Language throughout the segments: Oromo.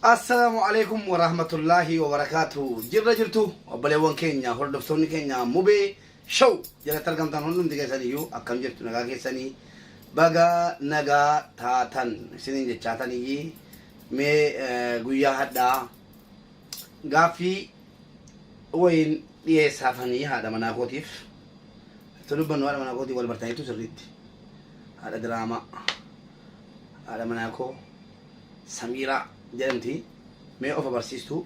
السلام عليكم ورحمة الله وبركاته. جرّا جرتو وبليوان كينيا هردفتوني كينيا موبي شو جرّا ترجم تانون دي كيساني يو أكم جرتو نجا كيساني بغا نجا تاتن سنين جتاتني يي مي غويا هدا غافي وين يسافني هذا مناقوتيف تلوبن ولا مناقوتي ولا برتايتو سريت هذا دراما هذا مناقو سميرة جرمتي مي اوف برسيستو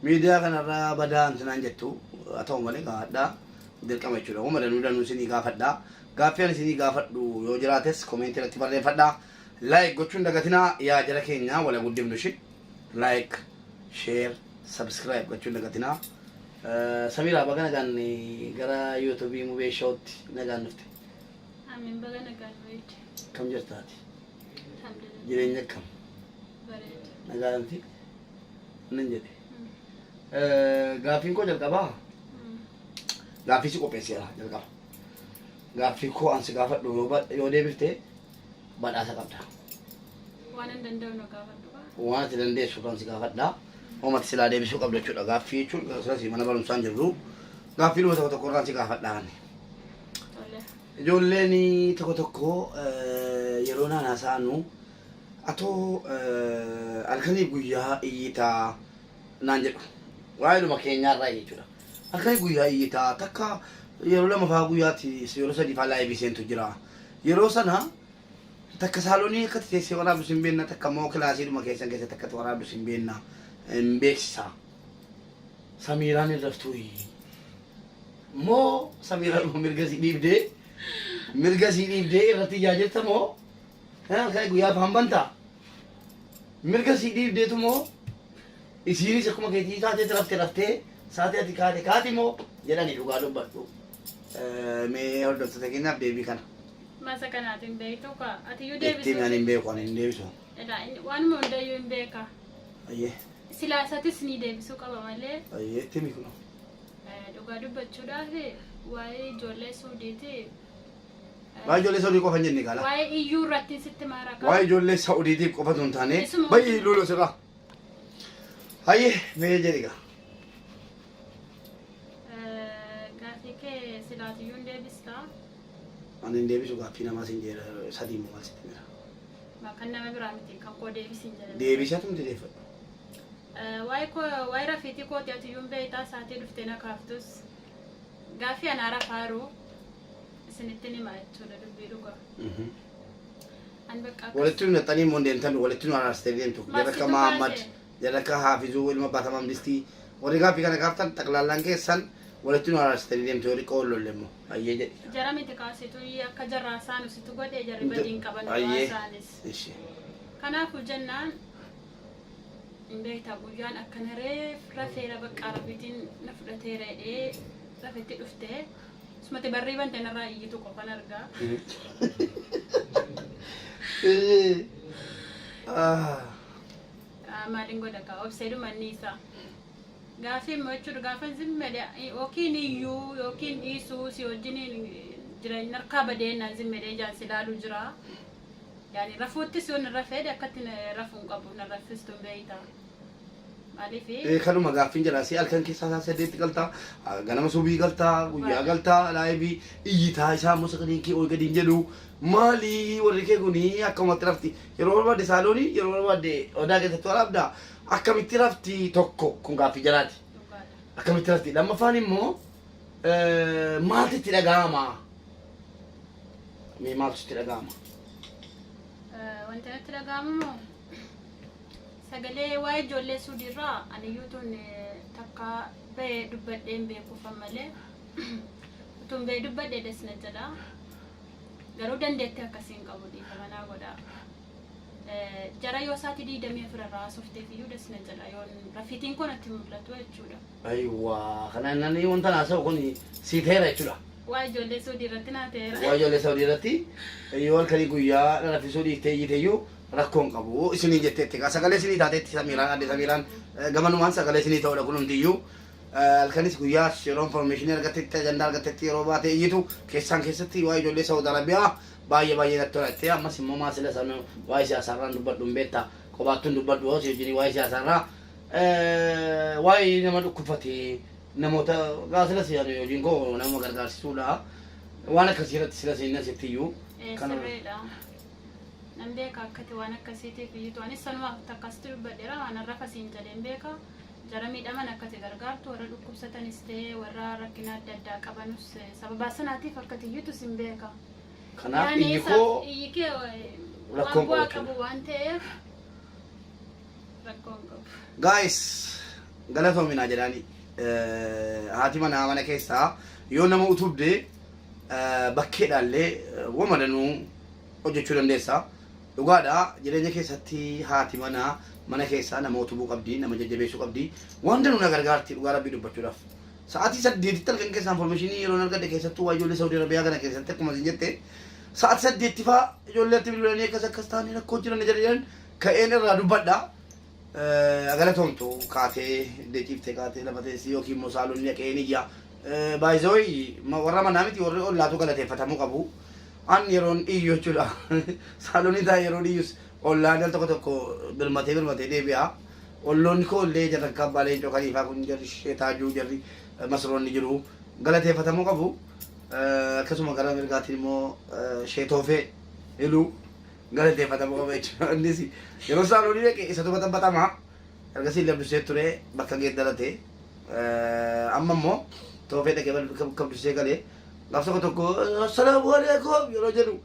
ميديا كان بدان سنانجتو اتوم مالك هذا دير كما يچلو ومر نودن سني غافدا غافيان سني غافدو يوجراتس كومنت رتبر فدا لايك غچون دغتنا يا جركينا ولا غدم نشي لايك شير سبسكرايب غچون دغتنا سميرة بغنا غاني غرا يوتيوب موبي شوت نغان نفت امين بغنا غان ويت كم جرتاتي الحمد لله جيرين كم بريد نغانتي ننجدي غافين كو جلقبا غافي سي قوبيسيرا جلقبا غافي كو انس غافد يو ديبلتي بادا سقبدا وانا دندو نو غافدو وانا تدندي سو كان سي غافدا وما تسلا ديبي سو قبدا چودا غافي چو ساسي من بالون سانجرو غافي لو تو قران سي غافدا ني جولني تكو يرونا ناسانو atoo halkanii guyyaa iyyitaa naan jedhu waa'ee keenyaarraa jechuudha. Halkanii guyyaa iyyitaa takka yeroo lama fa'aa guyyaatti yeroo sadii fa'aa laayivii seentu jira. Yeroo sana takka saaloonii akka teessee waraabdu hin beekna takka immoo kilaasiidhuma keessan keessatti akka waraabdu hin beekna hin beeksisa. Samiiraan irraftuu moo Samiiraan mirga sii dhiibdee irratti ijaajjirta moo halkanii guyyaa fa'aan bantaa. mirga si dhiibdeetu moo isiinis akkuma keetii taatee raftee saatii ati kaati moo jedhanii dhugaa dubbadhu. Mee hordoftoota keenyaaf deebii kana. Masa kanaatiin beektu ka ati yoo deebisu. Ittiin ani hin beeku ani hin deebisu. Waanuma hundayyuu hin beeka. Ayyee. Silaasatis ni deebisuu qaba malee. Ayyee itti mii kuna. Dhugaa dubbachuudhaaf waa'ee ijoollee suudiiti. Waa'ee ijoollee Saawudii qofa hin jenne gaala. Waa'ee iyyuu irratti sitti maaraqa. Waa'ee ijoollee Saawudiitiif qofa osoo hin taane baay'ee loloo sirraa. Hayyee mee jedhi gaa. Gaaffii kee silaatiyyuu hin deebistaa? Ani hin deebisu gaaffii namaa siin jedha sadii moo maal sitti mira. Kan nama biraa miti kan koo deebisiin jedhama. Deebisaatu miti deeffadhu. Waa'ee rafiitii kooti ati yuun beektaa saatii dhuftee na kaaftus gaaffii anaara faaruu. Sinitti ni maachuudha dubbii dhugaa. An bakka walitti naqxanii immoo deemtan walitti nu araarstee deemtu. Jaraka Mahammad, jaraka Haafizuu ilma Baatamaa Ministii warri gaaffii kana gaaftan xaqlaallaan keessan walitti nu araarstee deemtu warri qoollolle immoo ayyee jedhi. Jara miti kaasitu akka jarraa saanu situ godhee jarri badiin qaban waa isaanis. Kanaafuu jennaan hin beektaa guyyaan akkana rafeera bakka rafiitiin na fudhateera jedhee rafeetti dhuftee. Mati barri ban tenarra iyyitu qofan argaa. Maaliin godha kaa obseedhuma anniisaa. Gaaffii immoo jechuudha gaafan zimmedha yookiin iyyuu yookiin dhiisuu si wajjiniin jireenya harkaa badeennaan zimmedhee jaansi ilaaluu jira. Yaani rafuuttis yoo narra fedhe akkatti rafuun qabu narra fistuun beeytaa. Kanuma gaaffiin jira si halkan keessaa isaa saddeetti galtaa ganama subii galtaa guyyaa galtaa laayivii iyyitaa isaa immoo sagaleen kee ol gadiin jedhu maali warri kee kuni akkamatti rafti yeroo barbaadde saaloonii yeroo barbaadde odaa keessatti waraabdaa akkamitti rafti tokko kun gaaffii jiraati akkamitti rafti lammaffaan immoo maaltu itti dhaga'ama mee maaltu itti dhaga'ama. Wanti natti dhaga'amu moo sagalee waa'ee ijoollee suudiirraa aniyyuu tun takka ba'ee dubbadheen beekuufan malee tun ba'ee dubbadhee desna jedha garuu dandeettii akkasiin qabu dhiifamanaa godha jara yoo isaati 24 irraa haasofteefiyyuu desna jedha yoon rafiitiin kun itti mul'atu jechuudha. Ayiwaa kana inni wanta naasa'u kun sii ta'eera jechuudha. Waa'ee ijoollee suudii irratti naa ta'eera. Waa'ee ijoollee Saawudii irratti yoo halkanii guyyaa rafisuu dhiiftee iyyiteeyyuu rakkoon qabu isinii jetteetti sagalee isinii taateetti Samiiraan adde Samiiraan gamanumaan sagalee isinii ta'uudha kunumtiyyuu halkanis guyyaa yeroo information argattetti ajandaa argattetti yeroo baatee iyyitu keessatti waa'ee ijoollee Saawud Arabiyaa baay'ee natti tola. Ammas immoo maasila sana waa'ee siyaasaarraan dubbadhu hin beektaa kophaattuun dubbadhu si wajjin waa'ee siyaasaarraa waa'ee nama dhukkubfatee namoota gaasilas yaadu hojiin koo nama gargaarsisuudha waan akkasii irratti sila seenna sittiyyuu sirriidha nan beeka akkati waan akkasiitiif iyyuu anis sanumaaf takkasitti dubbadheera waan irra kasiin jedheen beeka jara miidhaman akkati gargaartu warra dhukkubsatanis ta'ee warra rakkina adda addaa qabanus sababa sanaatiif akkati iyyuutu sin beeka kanaaf iyyi koo iyyikee rakkoon bu'aa qabu waan ta'eef rakkoon qabu guys galatoominaa jedhaani haati mana keessaa yoo nama utubde bakkeedhaallee wama danuu hojjechuu dandeessa dhugaadha jireenya keessatti haati mana keessaa nama utubuu qabdi nama jajjabeessuu qabdi waan danuu na gargaarti dhugaa rabbii dubbachuudhaaf sa'aatii 8tti halkan keessaa informationii yeroo argadde keessattuu waa ijoollee Saudi Arabiyaa kana keessatti akkuma isin jette sa'aatii 8tti faa ijoolleetti bilbilanii akkas ta'anii rakkoo jiran jedhan ka'een irraa dubbadha galatoomtu kaatee deeciiftee kaatee lafa teessii yookiin immoo saalonni dhaqee niyya baay'isooyi warra manaa miti warri ollaatu galateeffatamuu qabu an yeroon iyyu jechuudha saalonni taa'e yeroon iyyus ollaan al tokko birmatee deebi'a olloonni koo illee jarra kabbaalee cokaliifaa kun jarri sheetaajuu jarri masroonni jiru galateeffatamuu qabu akkasuma gara mirgaatiin immoo sheetoofee iluu galateeffatamuu qaba jechuudha innis yeroo saalonni dhaqe isatu baxamaa ergasii labdusee ture bakka geeddarate amma immoo toofee dhaqee kabdusee galee gaaf tokko assalaamu alaikum yeroo jedhu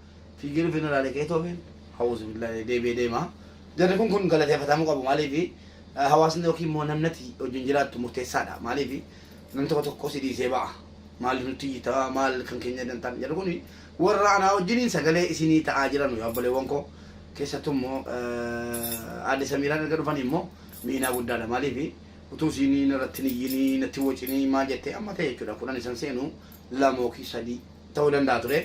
fiigee dhufee nalaalee ka'ee toofeen hawuusu billaahi deebi'ee deema jarri kun galateeffatamuu qabu maaliif hawaasni yookiin immoo namnati wajjin jiraattu murteessaadha maaliif namni tokko si dhiisee ba'a maaliif nutti iyyitaa maal kan keenya dantaan jedhu kun warra anaa wajjiniin sagalee isinii ta'aa jiran obboleewwan koo keessattuu immoo aadde Samiiraan erga dhufan immoo miinaa guddaadha maaliif utuu isinii irratti niyyinii natti wocinii maal jettee amma ta'e jechuudha kudhan isan seenu lama yookiin sadii ta'uu danda'a ture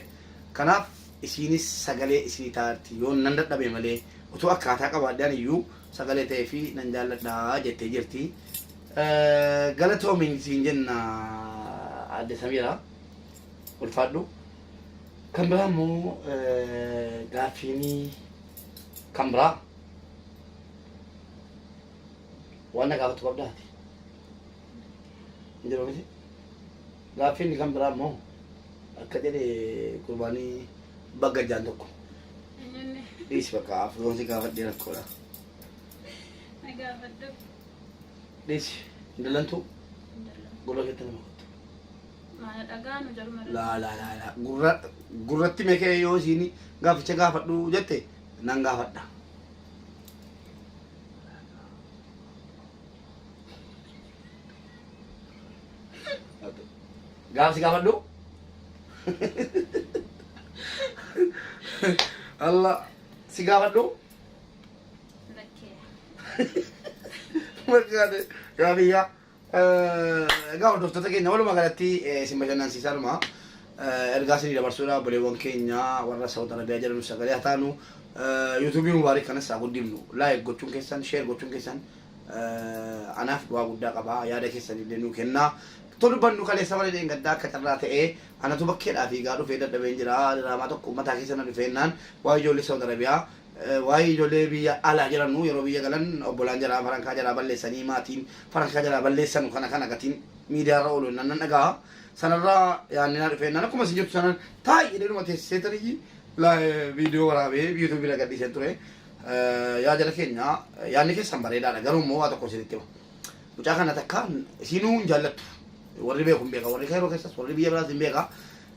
kanaaf isinis sagalee isinii taa'arti yoo nan dadhabe malee utuu akkaataa qabaadhaan iyyuu sagalee ta'ee fi nan jaalladhaa jettee jirti galatoomiin isiin jenna aadde Samiiraa ulfaadhu kan biraa immoo gaaffiinii kan biraa waan na gaafatu qabdaati hin jiru miti gaaffiinni kan biraa immoo akka jedhe qurbaanii baggajjaan tokko dhiisi bakka afuroonsi gaafadhee rakkoodha dhiisi hindalantuu gurra keetta nama kottu mana dhagaanu jaruma la gurratti meekee yoo isiin gaaficha gaafadhu jette nan gaafadha gaafsi gaafadhu Allah si gaafadhu markaade gaafiyyaa egaa hordoftoota keenya walumaa galatti isin bashannansiisaa dhuma ergaa isinii dabarsuudha obboleewwan keenya warra Saawud Arabiyaa jedhamu sagalee haa taanu yuutuubii mubaarik kanas haa guddifnu laayik gochuun keessan sheer gochuun keessan anaaf du'aa guddaa qaba yaada keessan illee nuu kennaa tolbannu kaleessa malee dheengaddaa akka carraa ta'ee anatu bakkeedhaa fi gaa dhufee dadhabeen jira diraamaa tokko mataa keessa na dhufeennaan waa'ee ijoollee Saawud Arabiyaa waa'ee ijoollee biyya alaa jirannu yeroo biyya galan obbolaan jalaa farankaa jalaa balleessanii maatiin farankaa jalaa balleessan kana gatiin miidiyaarra oolu nan dhagaa sanarraa yaannina dhufeennaan akkuma isin jettu sanan taa'ee jedhuma teessisee tarii viidiyoo waraabee yuutuubii bira gadhiisee ture yaa jala keenya yaanni keessan bareedaadha garuu immoo waa tokko isinitti hima mucaa kana takka isinuu hin jaallattu warri beeku hin beeka warri kayroo keessas warri biyya biraas hin beeka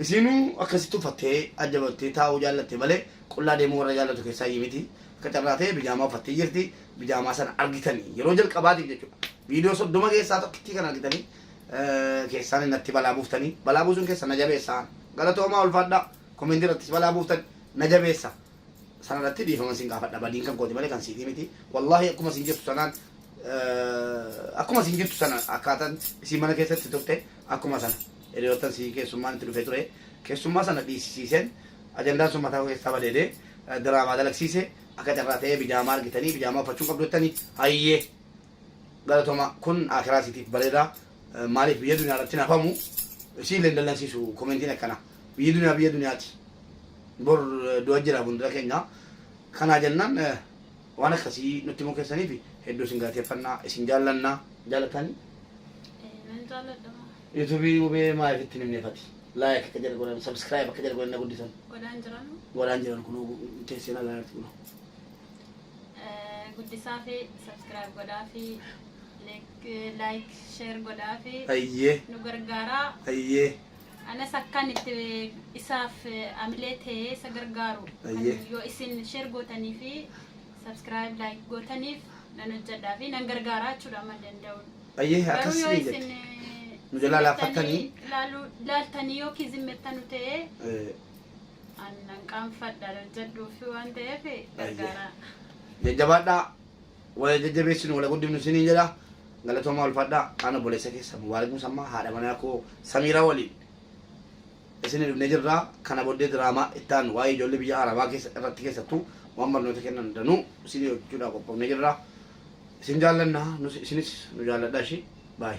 isinuu akkasitti uffattee ajjabattee taa'uu jaallatte malee qullaa deemuu warra jaallatu keessaa miti akka carraa ta'e bijaamaa uffattee jirti bijaamaa sana argitanii yeroo jalqabaatiif jechuudha viidiyoo 30 keessaa tokkittii kan argitanii keessaan innatti balaa buuftanii balaa buusuun keessa na jabeessaa galatoomaa ulfaadhaa komentii irrattis balaa buuftan na jabeessa sanarratti dhiifama isin gaafadha badiin kan kooti malee kan siitii miti wallahi akkuma isin jettu sanaan akkuma isin jettu sana akkaataan isin mana keessatti turte akkuma sana hiriyoottan si keessummaan itti dhufee ture keessummaa sana dhiisisiiseen ajandaan sun mataa keessaa badeedee diraamaa dalagsiise akka carraa ta'ee bijaamaa argitanii bijaamaa uffachuu qabdu jettanii hayyee galatoma kun akiraasiitiif bareedaa maaliif biyya duniyaa irratti nafamu isiin leen dallansiisu komentiin akkana biyya duniyaati bor du'a jira bundura keenya kanaa jennaan وانا خسي نتمو كسني في هدو سنغاتي فنا سنجالنا جالتاني من جالت يوتيوبي وبي ما يفتني من فتي لايك كجر قولنا سبسكرايب كجر قولنا قديسان ولا انجران كنو تيسينا لا نتكلو قديسا في سبسكرايب قولا في لايك شير قولا في ايه نغرغارا ايه أنا سكنت إساف عملته سجرجارو يو إسين شير قوتني في سبسكرايب لايك قوتني ننجدا في نغرغارا شو رامن داون ايه اكسلي نجلا لا فتني لا تنيو كي زمتنو تي أنا كم فدار جدو في وان تي في غرغارا جبادا ولا جبيسن ولا قدم نسني جدا قالتهم ما الفدا أنا بقول لك سام وارجو سما هذا mana aku Samira wali اسني نجرا كان بودي دراما إتان واي جولي بيجا عربا كيس راتي كيس تو وامبر نوتكنا ندنو سيني جودا كوب نجرا سنجالنا نو سينيس نجالا داشي باي